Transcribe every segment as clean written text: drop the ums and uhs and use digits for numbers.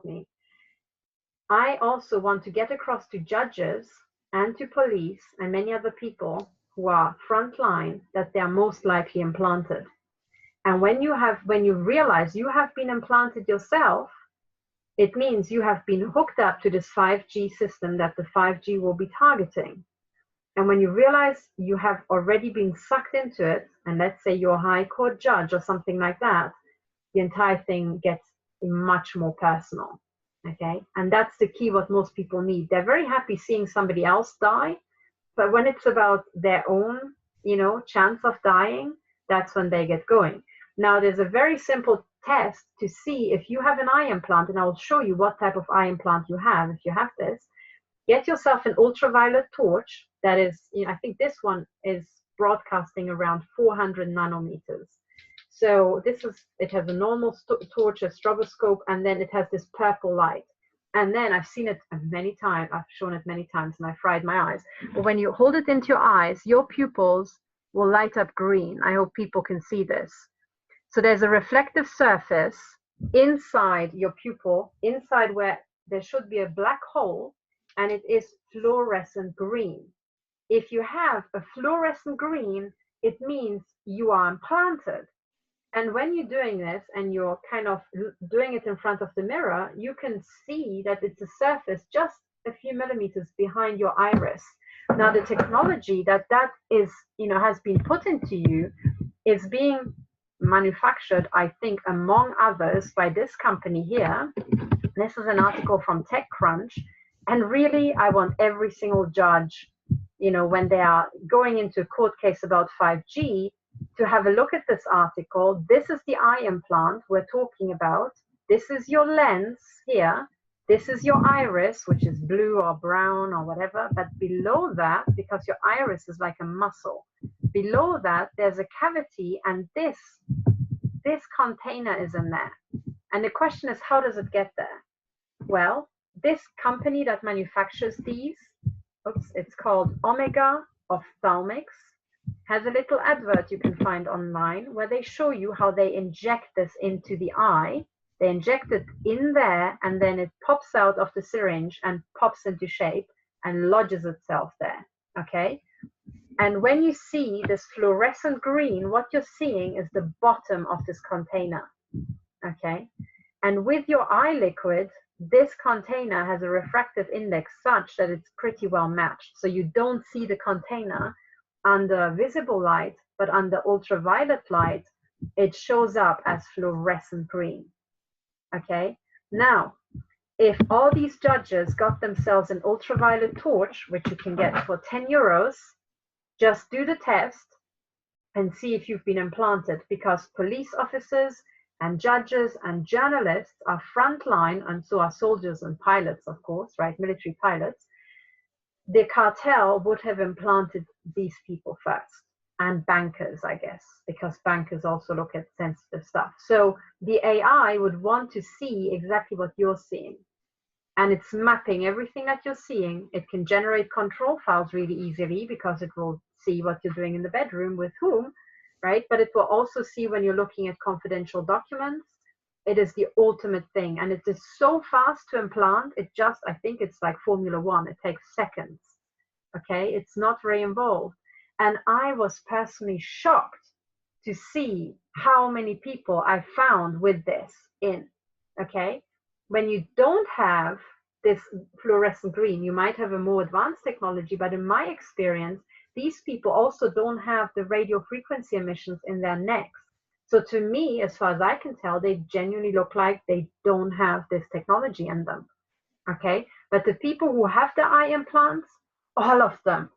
me, I also want to get across to judges and to police and many other people who are frontline that they are most likely implanted. And when you realize you have been implanted yourself, it means you have been hooked up to this 5G system that the 5G will be targeting. And when you realize you have already been sucked into it, and let's say you're a high court judge or something like that, the entire thing gets much more personal. Okay, and that's the key, what most people need. They're very happy seeing somebody else die, but when it's about their own, chance of dying, that's when they get going. Now, there's a very simple test to see if you have an eye implant, and I'll show you what type of eye implant you have if you have this. Get yourself an ultraviolet torch that is, I think this one is broadcasting around 400 nanometers. So it has a normal torch, a stroboscope, and then it has this purple light. And then I've seen it many times, I've shown it many times, and I fried my eyes. But when you hold it into your eyes, your pupils will light up green. I hope people can see this. So there's a reflective surface inside your pupil, inside where there should be a black hole, and it is fluorescent green. If you have a fluorescent green, it means you are implanted. And when you're doing this and you're kind of doing it in front of the mirror, you can see that it's a surface just a few millimeters behind your iris. Now, the technology that is, has been put into you is being manufactured, I think, among others, by this company here. This is an article from TechCrunch. And really, I want every single judge, when they are going into a court case about 5G, to have a look at this article. This is the eye implant we're talking about. This is your lens here. This is your iris, which is blue or brown or whatever. But below that, because your iris is like a muscle, below that, there's a cavity, and this container is in there. And the question is, how does it get there? Well, this company that manufactures these, it's called Omega Ophthalmics, has a little advert you can find online where they show you how they inject this into the eye. They inject it in there, and then it pops out of the syringe and pops into shape and lodges itself there, okay? And when you see this fluorescent green, what you're seeing is the bottom of this container, okay? And with your eye liquid, this container has a refractive index such that it's pretty well matched. So you don't see the container under visible light, but under ultraviolet light, it shows up as fluorescent green. Okay, now, if all these judges got themselves an ultraviolet torch, which you can get for 10 euros, just do the test and see if you've been implanted, because police officers and judges and journalists are frontline, and so are soldiers and pilots, of course, right, military pilots. The cartel would have implanted these people first, and bankers, I guess, because bankers also look at sensitive stuff. So the AI would want to see exactly what you're seeing, and it's mapping everything that you're seeing. It can generate control files really easily because it will see what you're doing in the bedroom with whom, right? But it will also see when you're looking at confidential documents. It is the ultimate thing, and it is so fast to implant. I think it's like Formula One. It takes seconds, okay? It's not very involved. And I was personally shocked to see how many people I found with this in, okay? When you don't have this fluorescent green, you might have a more advanced technology, but in my experience, these people also don't have the radio frequency emissions in their necks. So to me, as far as I can tell, they genuinely look like they don't have this technology in them, okay? But the people who have the eye implants, all of them,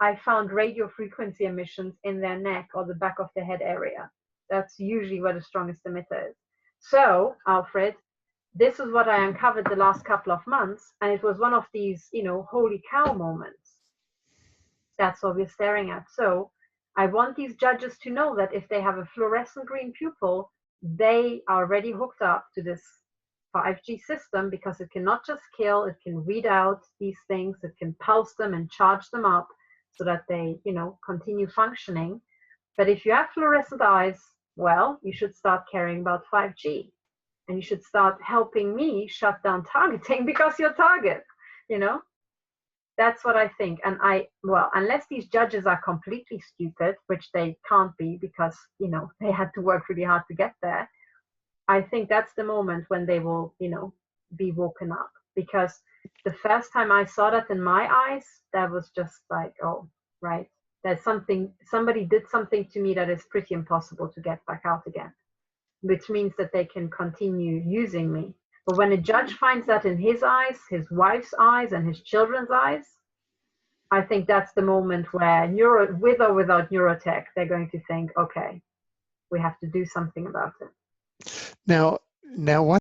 I found radio frequency emissions in their neck or the back of the head area. That's usually where the strongest emitter is. So, Alfred, this is what I uncovered the last couple of months, and it was one of these, holy cow moments. That's what we're staring at. So I want these judges to know that if they have a fluorescent green pupil, they are already hooked up to this 5G system, because it cannot just kill, it can read out these things, it can pulse them and charge them up so that they, continue functioning. But if you have fluorescent eyes, well, you should start caring about 5G. and you should start helping me shut down targeting because you're target, you know? That's what I think. And well, unless these judges are completely stupid, which they can't be because, you know, they had to work really hard to get there, I think that's the moment when they will, you know, be woken up. Because the first time I saw that in my eyes, that was just like, oh, right. There's somebody did something to me that is pretty impossible to get back out again, which means that they can continue using me. But when a judge finds that in his eyes, his wife's eyes, and his children's eyes, I think that's the moment where with or without neurotech, they're going to think, okay, we have to do something about it. Now what